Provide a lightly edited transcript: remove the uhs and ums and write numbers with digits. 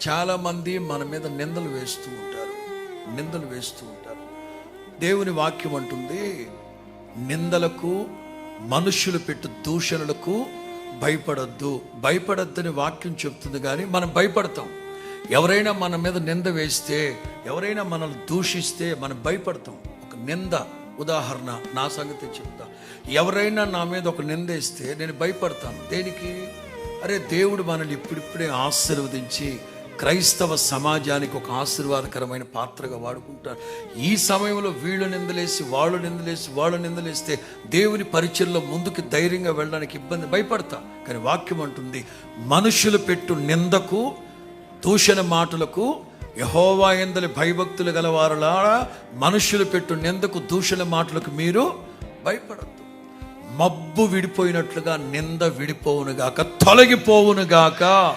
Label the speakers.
Speaker 1: చాలామంది మన మీద నిందలు వేస్తూ ఉంటారు. దేవుని వాక్యం అంటుంది, నిందలకు, మనుషులు పెట్టు దూషణలకు భయపడొద్దని వాక్యం చెప్తుంది. కానీ మనం భయపడతాం. ఎవరైనా మన మీద నింద వేస్తే, ఎవరైనా మనల్ని దూషిస్తే మనం భయపడతాం. ఒక నింద ఉదాహరణ నా సంగతి చెప్తా. ఎవరైనా నా మీద ఒక నింద వేస్తే నేను భయపడతాను. దేనికి? అరే, దేవుడు మనల్ని ఇప్పుడిప్పుడే ఆశీర్వదించి క్రైస్తవ సమాజానికి ఒక ఆశీర్వాదకరమైన పాత్రగా వాడుకుంటారు. ఈ సమయంలో వీళ్ళు నిందలేసి వాళ్ళు నిందలేస్తే దేవుని పరిచయంలో ముందుకు ధైర్యంగా వెళ్ళడానికి భయపడతా. కానీ వాక్యం అంటుంది, మనుషులు పెట్టు నిందకు, దూషణ మాటలకు యెహోవా యందలి భయభక్తులు గలవారులా, మనుషులు పెట్టు నిందకు, దూషణ మాటలకు మీరు భయపడద్దు. మబ్బు విడిపోయినట్లుగా నింద విడిపోవునుగాక, తొలగిపోవునుగాక.